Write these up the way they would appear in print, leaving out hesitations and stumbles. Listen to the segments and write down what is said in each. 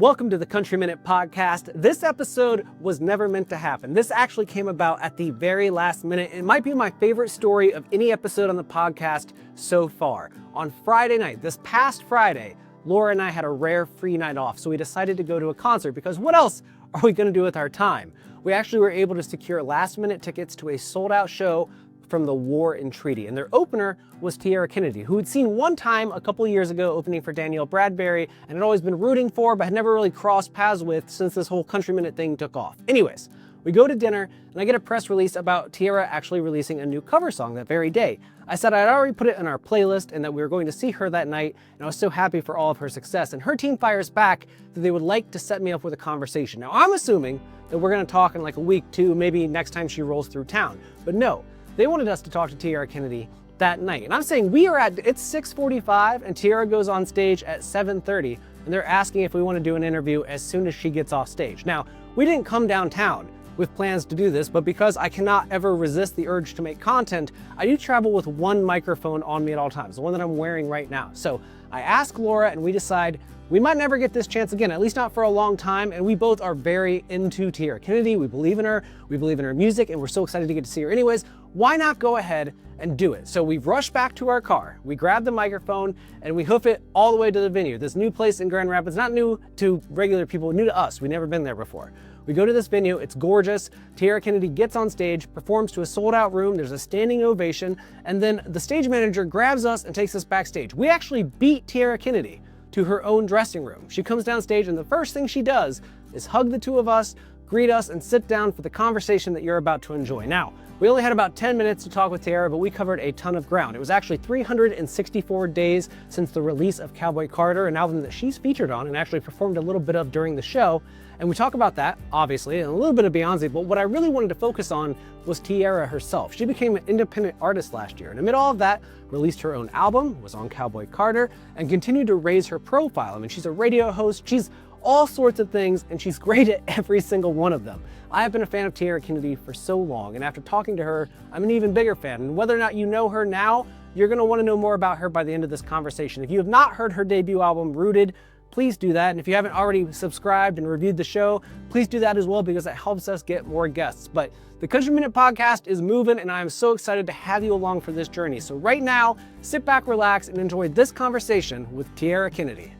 Welcome to the Country Minute Podcast. This episode was never meant to happen. This actually came about at the very last minute. It might be my favorite story of any episode on the podcast so far. On Friday night, this past Friday, Laura and I had a rare free night off, so we decided to go to a concert because what else are we going to do with our time? We actually were able to secure last-minute tickets to a sold-out show from the War and Treaty, and their opener was Tiera Kennedy, who had seen one time a couple of years ago opening for Danielle Bradbury and had always been rooting for but had never really crossed paths with since this whole Country Minute thing took off. Anyways, we go to dinner and I get a press release about Tiera actually releasing a new cover song that very day. I said I'd already put it in our playlist and that we were going to see her that night, and I was so happy for all of her success, and her team fires back that they would like to set me up with a conversation. Now I'm assuming that we're going to talk in like a week, two, maybe next time she rolls through town, but no. They wanted us to talk to Tiera Kennedy that night. And I'm saying it's 6:45 and Tiera goes on stage at 7:30 and they're asking if we want to do an interview as soon as she gets off stage. Now, we didn't come downtown with plans to do this, but because I cannot ever resist the urge to make content, I do travel with one microphone on me at all times, the one that I'm wearing right now. So I ask Laura and we decide we might never get this chance again, at least not for a long time, and we both are very into Tiera Kennedy. We believe in her music, and we're so excited to get to see her anyways. Why not go ahead and do it? So we rush back to our car, we grab the microphone, and we hoof it all the way to the venue. This new place in Grand Rapids, not new to regular people, new to us. We've never been there before. We go to this venue, it's gorgeous. Tiera Kennedy gets on stage, performs to a sold out room, there's a standing ovation, and then the stage manager grabs us and takes us backstage. We actually beat Tiera Kennedy to her own dressing room. She comes down stage and the first thing she does is hug the two of us, greet us, and sit down for the conversation that you're about to enjoy. Now, we only had about 10 minutes to talk with Tiera, but we covered a ton of ground. It was actually 364 days since the release of Cowboy Carter, an album that she's featured on and actually performed a little bit of during the show. And we talk about that, obviously, and a little bit of Beyonce, but what I really wanted to focus on was Tiera herself. She became an independent artist last year, and amid all of that, released her own album, was on Cowboy Carter, and continued to raise her profile. I mean, she's a radio host, she's all sorts of things, and she's great at every single one of them. I have been a fan of Tiera Kennedy for so long, and after talking to her, I'm an even bigger fan. And whether or not you know her now, you're gonna wanna know more about her by the end of this conversation. If you have not heard her debut album, Rooted, please do that. And if you haven't already subscribed and reviewed the show, please do that as well because it helps us get more guests. But the Country Minute Podcast is moving and I'm so excited to have you along for this journey. So right now, sit back, relax, and enjoy this conversation with Tiera Kennedy.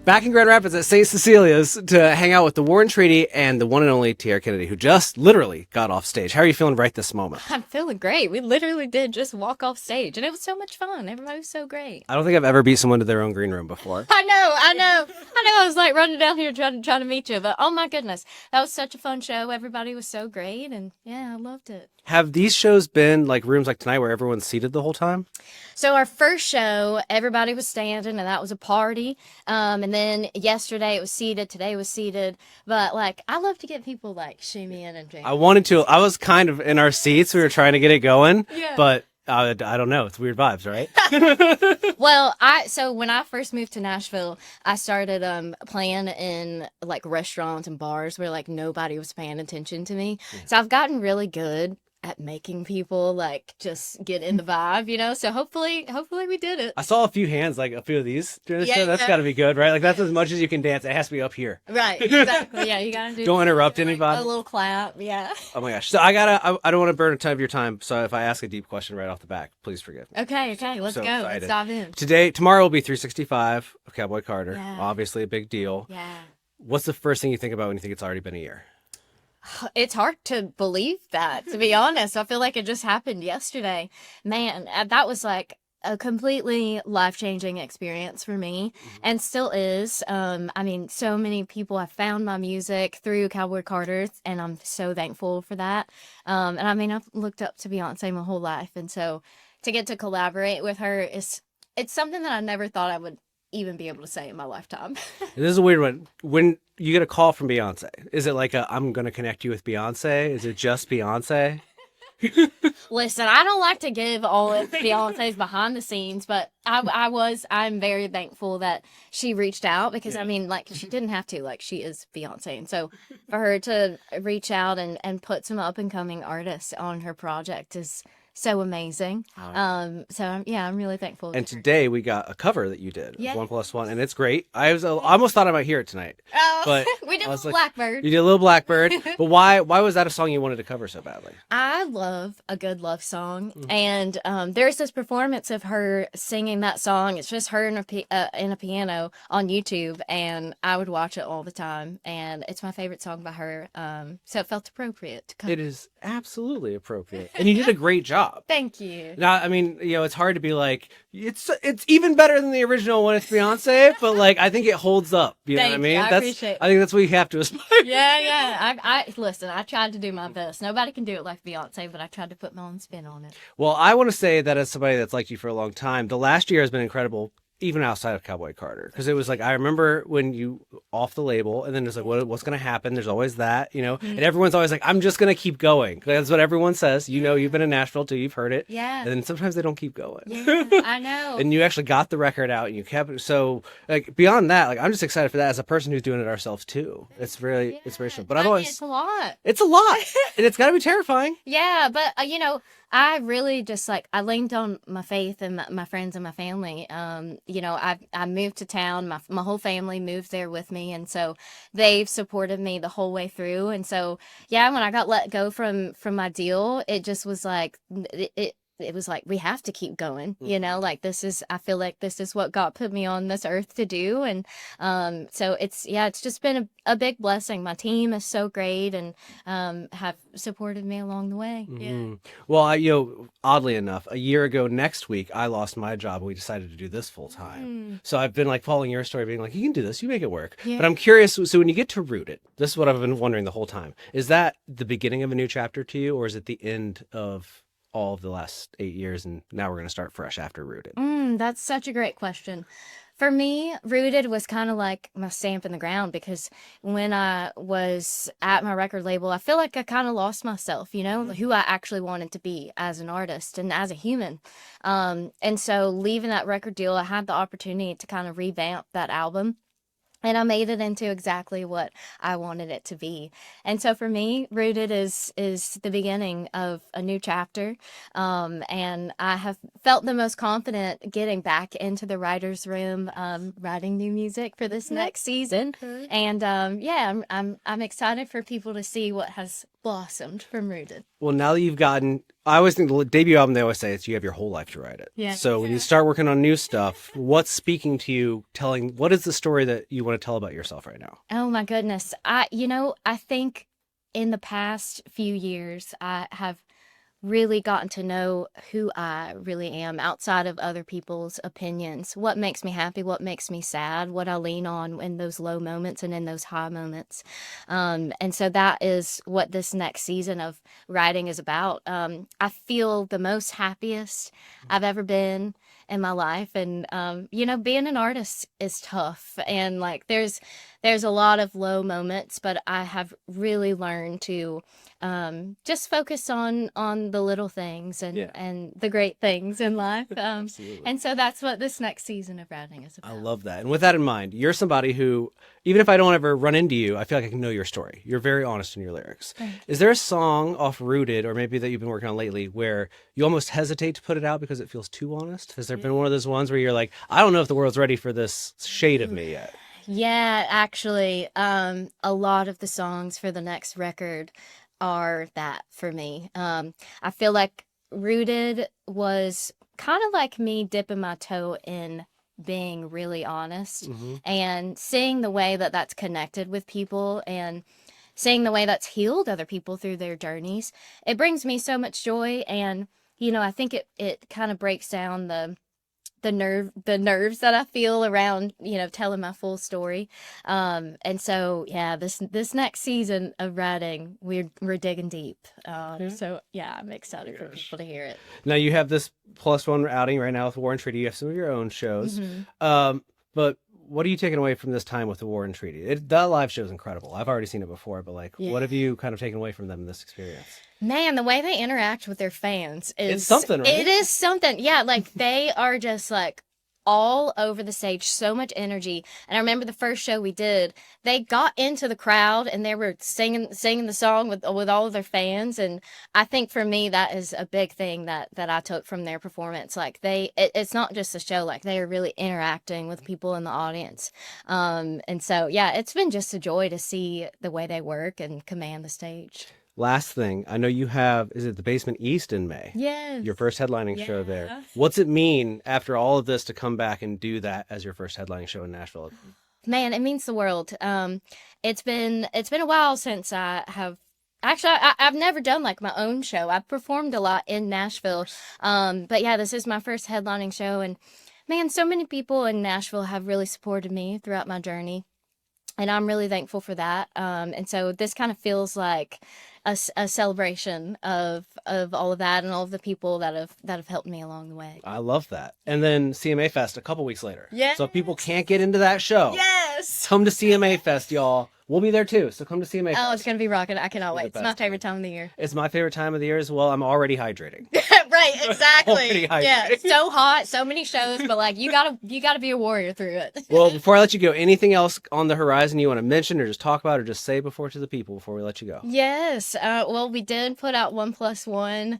Back in Grand Rapids at St. Cecilia's to hang out with the War and Treaty and the one and only Tiera Kennedy, who just literally got off stage. How are you feeling right this moment? I'm feeling great. We literally did just walk off stage, and it was so much fun. Everybody was so great. I don't think I've ever beat someone to their own green room before. I know. I was like running down here trying to meet you, but oh my goodness, that was such a fun show. Everybody was so great, and yeah, I loved it. Have these shows been like rooms like tonight where everyone's seated the whole time? So our first show, everybody was standing, and that was a party. And then yesterday it was seated, today was seated. But like, I love to get people like shimmying and drinking. I was kind of in our seats. We were trying to get it going, yeah. But I don't know. It's weird vibes, right? Well, so when I first moved to Nashville, I started playing in like restaurants and bars where like nobody was paying attention to me. Yeah. So I've gotten really good at making people like just get in the vibe, you know? So hopefully we did it. I saw a few hands, like a few of these during the show. That's got to be good, right? Like that's as much as you can dance. It has to be up here. Right, exactly. Yeah, you got to do. Don't interrupt anybody. A little clap, yeah. Oh my gosh. So I don't want to burn a ton of your time. So if I ask a deep question right off the bat, please forgive me. Okay, let's go. Excited. Let's dive in. Tomorrow will be 365 of Cowboy Carter. Yeah. Obviously a big deal. Yeah. What's the first thing you think about when you think it's already been a year? It's hard to believe that, to be honest. I feel like it just happened yesterday. Man, that was like a completely life-changing experience for me, and still is. I mean, so many people have found my music through Cowboy Carter, and I'm so thankful for that. And I mean, I've looked up to Beyonce my whole life, and so to get to collaborate with her it's something that I never thought I would even be able to say in my lifetime. This is a weird one. When you get a call from Beyonce, is it like I'm going to connect you with Beyonce? Is it just Beyonce? Listen, I don't like to give all of Beyonce's behind the scenes, but I'm very thankful that she reached out because, I mean, like, she didn't have to, like, she is Beyonce. And so for her to reach out and put some up and coming artists on her project is so amazing. I'm really thankful. And today we got a cover that you did, Yeah. 1+1, and it's great. I almost thought I might hear it tonight. Oh, but we did I was like, Blackbird. You did a little Blackbird, but why was that a song you wanted to cover so badly? I love a good love song, and there's this performance of her singing that song. It's just her in a piano on YouTube, and I would watch it all the time. And it's my favorite song by her, so it felt appropriate to cover. It is absolutely appropriate, and you did a great job. Thank you. Now, I mean, it's hard to be like it's even better than the original when it's Beyonce, but like I think it holds up. You know what I mean? I appreciate it. I think that's what you have to aspire. Yeah. I listen. I tried to do my best. Nobody can do it like Beyonce, but I tried to put my own spin on it. Well, I want to say that as somebody that's liked you for a long time, the last year has been incredible. Even outside of Cowboy Carter, because it was like I remember when you off the label, and then it's like what's going to happen? There's always that, and everyone's always like, I'm just going to keep going. That's what everyone says. You've been in Nashville too, you've heard it. Yeah. And then sometimes they don't keep going. Yeah, I know. And you actually got the record out, and you kept it. So like beyond that, like I'm just excited for that as a person who's doing it ourselves too. It's really inspirational. But it's a lot. It's a lot, and it's got to be terrifying. Yeah, but I really just I leaned on my faith and my friends and my family. I moved to town. My whole family moved there with me, and so they've supported me the whole way through. And so when I got let go from my deal, it just was like it was like we have to keep going. I feel like this is what God put me on this earth to do, and so it's just been a big blessing. My team is so great and have supported me along the way. Mm-hmm. Well, oddly enough, a year ago next week, I lost my job and we decided to do this full time. So I've been like following your story, being like, you can do this, you make it work. Yeah. But I'm curious, so when you get to Rooted, this is what I've been wondering the whole time. Is that the beginning of a new chapter to you, or is it the end of all of the last 8 years and now we're going to start fresh after Rooted? That's such a great question. For me, Rooted was kind of like my stamp in the ground, because when I was at my record label, I feel like I kind of lost myself, who I actually wanted to be as an artist and as a human. And so leaving that record deal, I had the opportunity to kind of revamp that album. And I made it into exactly what I wanted it to be. And so for me, Rooted is the beginning of a new chapter. And I have felt the most confident getting back into the writer's room, writing new music for this next season. And I'm excited for people to see what has blossomed from Rooted. Well, now that you've gotten, I always think the debut album, they always say it's you have your whole life to write it. Yeah. So when you start working on new stuff, what's speaking to you, what is the story that you want to tell about yourself right now? Oh my goodness. I think in the past few years, I have really gotten to know who I really am outside of other people's opinions. What makes me happy, what makes me sad, what I lean on in those low moments and in those high moments. And so that is what this next season of writing is about. I feel the most happiest I've ever been in my life. And, being an artist is tough. And there's a lot of low moments, but I have really learned to just focus on the little things and the great things in life. And so that's what this next season of writing is about. I love that. And with that in mind, you're somebody who, even if I don't ever run into you, I feel like I can know your story. You're very honest in your lyrics. Thanks. Is there a song off Rooted, or maybe that you've been working on lately, where you almost hesitate to put it out because it feels too honest? Has there been one of those ones where you're like, I don't know if the world's ready for this shade of me yet? Yeah, actually, a lot of the songs for the next record are that for me. I feel like Rooted was kind of like me dipping my toe in being really honest and seeing the way that that's connected with people and seeing the way that's healed other people through their journeys. It brings me so much joy, and I think it kind of breaks down the nerves that I feel around, telling my full story. And so, this next season of writing, we're digging deep. So I'm excited for people to hear it. Now you have this +1 outing right now with War and Treaty. You have some of your own shows. But what are you taking away from this time with the War and Treaty? That live show is incredible. I've already seen it before, but what have you kind of taken away from them in this experience? Man, the way they interact with their fans is... It's something, right? It is something. Yeah, they are just all over the stage, so much energy. And I remember the first show we did, they got into the crowd and they were singing the song with all of their fans. And I think for me, that is a big thing that I took from their performance. Like it's not just a show, like they are really interacting with people in the audience. And so, yeah, it's been just a joy to see the way they work and command the stage. Last thing, I know you have, is it the Basement East in May? Yes. Your first headlining show there. What's it mean after all of this to come back and do that as your first headlining show in Nashville? Man, it means the world. It's been a while since I have. Actually, I've never done like my own show. I've performed a lot in Nashville. But yeah, this is my first headlining show. And man, so many people in Nashville have really supported me throughout my journey. And I'm really thankful for that. And so this kind of feels like a celebration of all of that and all of the people that have helped me along the way. I love that. And then CMA Fest a couple weeks later. Yeah. So if people can't get into that show, Yes. come to CMA Fest, y'all. We'll be there too. So come to CMA Fest. Oh, it's going to be rocking. I cannot wait. It's my favorite time of the year. It's my favorite time of the year as well. I'm already hydrating. Right, exactly. Already hydrating. Yeah, so hot, so many shows, but like you gotta be a warrior through it. Well, before I let you go, anything else on the horizon you want to mention or just talk about or just say before to the people before we let you go? Yes. Well, we did put out 1+1,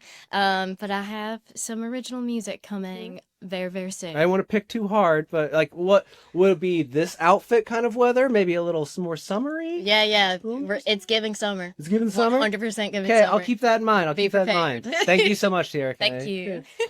but I have some original music coming very, very soon. I don't want to pick too hard, but like, what would it be? This outfit kind of weather? Maybe a little more summery? Yeah. It's giving summer. It's giving summer? 100% giving Okay, summer. I'll keep that in mind. Thank you so much, Tiera Kennedy. Thank you.